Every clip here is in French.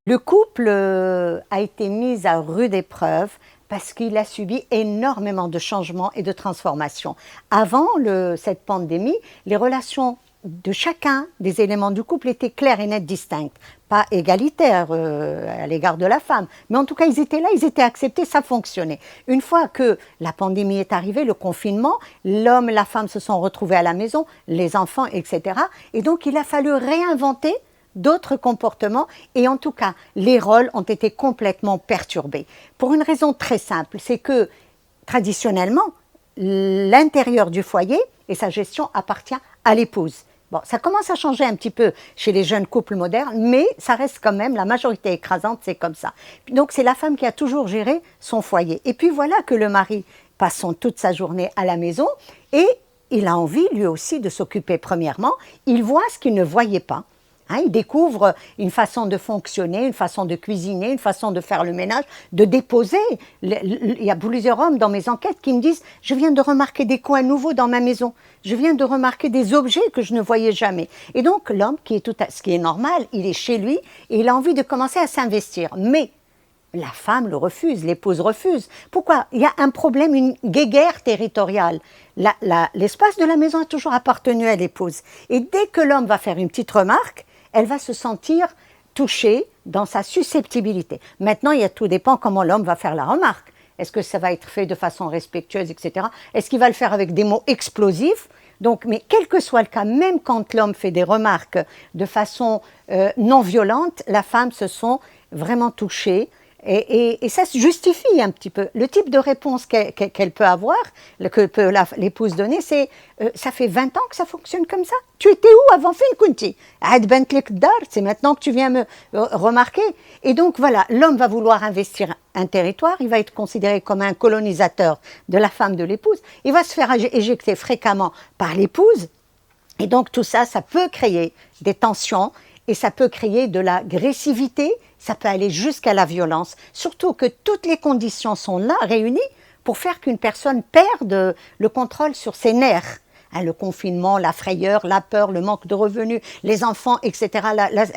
Le couple a été mis à rude épreuve parce qu'il a subi énormément de changements et de transformations. Avant cette pandémie, les relations de chacun des éléments du couple étaient claires et nettes, distinctes. Pas égalitaires à l'égard de la femme, mais en tout cas, ils étaient là, ils étaient acceptés, ça fonctionnait. Une fois que la pandémie est arrivée, le confinement, l'homme et la femme se sont retrouvés à la maison, les enfants, etc. Et donc, il a fallu réinventer d'autres comportements et en tout cas, les rôles ont été complètement perturbés. Pour une raison très simple, c'est que traditionnellement, l'intérieur du foyer et sa gestion appartient à l'épouse. Bon, ça commence à changer un petit peu chez les jeunes couples modernes, mais ça reste quand même, la majorité écrasante, c'est comme ça. Donc c'est la femme qui a toujours géré son foyer. Et puis voilà que le mari passe toute sa journée à la maison et il a envie lui aussi de s'occuper premièrement. Il voit ce qu'il ne voyait pas. Il découvre une façon de fonctionner, une façon de cuisiner, une façon de faire le ménage, de déposer. Il y a plusieurs hommes dans mes enquêtes qui me disent « Je viens de remarquer des coins nouveaux dans ma maison. Je viens de remarquer des objets que je ne voyais jamais. » Et donc l'homme, ce qui est normal, il est chez lui et il a envie de commencer à s'investir. Mais la femme le refuse, l'épouse refuse. Pourquoi? Il y a un problème, une guéguerre territoriale. L'espace de la maison a toujours appartenu à l'épouse. Et dès que l'homme va faire une petite remarque, elle va se sentir touchée dans sa susceptibilité. Maintenant, tout dépend comment l'homme va faire la remarque. Est-ce que ça va être fait de façon respectueuse, etc. Est-ce qu'il va le faire avec des mots explosifs? Donc, mais quel que soit le cas, même quand l'homme fait des remarques de façon non violente, la femme se sent vraiment touchée. Et ça se justifie un petit peu. Le type de réponse qu'elle peut avoir, que peut l'épouse donner, c'est ça fait 20 ans que ça fonctionne comme ça. Tu étais où avant fin kunti? C'est maintenant que tu viens me remarquer. Et donc voilà, l'homme va vouloir investir un territoire, il va être considéré comme un colonisateur de la femme de l'épouse, il va se faire éjecter fréquemment par l'épouse. Et donc tout ça, ça peut créer des tensions et ça peut créer de l'agressivité, ça peut aller jusqu'à la violence. Surtout que toutes les conditions sont là, réunies, pour faire qu'une personne perde le contrôle sur ses nerfs. Le confinement, la frayeur, la peur, le manque de revenus, les enfants, etc.,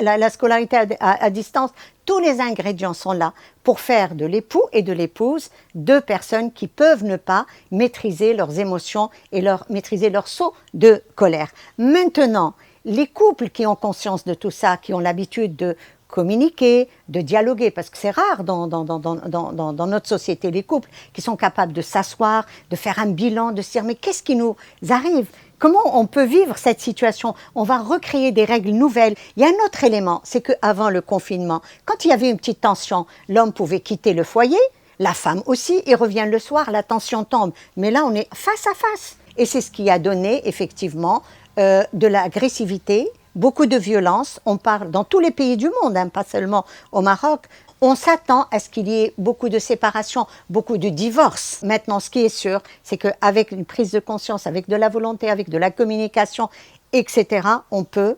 la scolarité à distance, tous les ingrédients sont là pour faire de l'époux et de l'épouse deux personnes qui peuvent ne pas maîtriser leurs émotions et maîtriser leur saut de colère. Maintenant, les couples qui ont conscience de tout ça, qui ont l'habitude de communiquer, de dialoguer, parce que c'est rare dans notre société, les couples qui sont capables de s'asseoir, de faire un bilan, de se dire mais qu'est-ce qui nous arrive? Comment on peut vivre cette situation? On va recréer des règles nouvelles. Il y a un autre élément, c'est qu'avant le confinement, quand il y avait une petite tension, l'homme pouvait quitter le foyer, la femme aussi, il revient le soir, la tension tombe. Mais là, on est face à face. Et c'est ce qui a donné effectivement de l'agressivité, beaucoup de violence. On parle dans tous les pays du monde, pas seulement au Maroc. On s'attend à ce qu'il y ait beaucoup de séparations, beaucoup de divorces. Maintenant, ce qui est sûr, c'est qu'avec une prise de conscience, avec de la volonté, avec de la communication, etc., on peut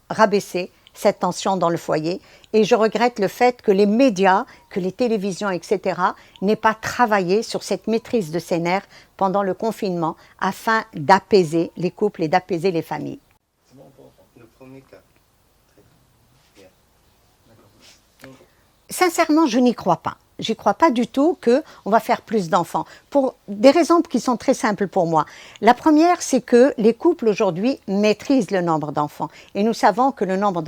rabaisser cette tension dans le foyer. Et je regrette le fait que les médias, que les télévisions, etc., n'aient pas travaillé sur cette maîtrise de ces nerfs pendant le confinement afin d'apaiser les couples et d'apaiser les familles. C'est bon pour le premier cas. Très bien. Sincèrement, je n'y crois pas. Je n'y crois pas du tout qu'on va faire plus d'enfants. Pour des raisons qui sont très simples pour moi. La première, c'est que les couples aujourd'hui maîtrisent le nombre d'enfants. Et nous savons que le nombre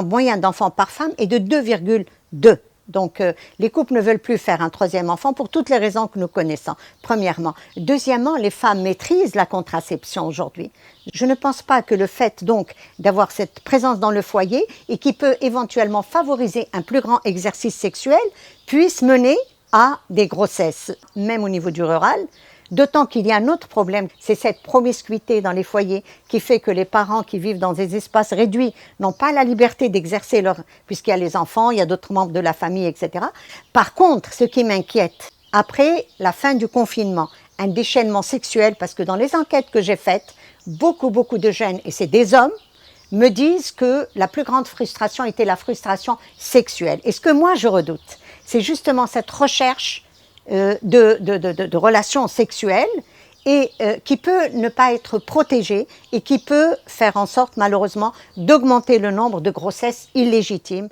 moyen d'enfants par femme est de 2,2. Donc, les couples ne veulent plus faire un troisième enfant pour toutes les raisons que nous connaissons, premièrement. Deuxièmement, les femmes maîtrisent la contraception aujourd'hui. Je ne pense pas que le fait donc d'avoir cette présence dans le foyer et qui peut éventuellement favoriser un plus grand exercice sexuel puisse mener à des grossesses, même au niveau du rural. D'autant qu'il y a un autre problème, c'est cette promiscuité dans les foyers qui fait que les parents qui vivent dans des espaces réduits n'ont pas la liberté d'exercer puisqu'il y a les enfants, il y a d'autres membres de la famille, etc. Par contre, ce qui m'inquiète, après la fin du confinement, un déchaînement sexuel, parce que dans les enquêtes que j'ai faites, beaucoup de jeunes, et c'est des hommes, me disent que la plus grande frustration était la frustration sexuelle. Et ce que moi je redoute, c'est justement cette recherche de relations sexuelles et qui peut ne pas être protégée et qui peut faire en sorte malheureusement d'augmenter le nombre de grossesses illégitimes.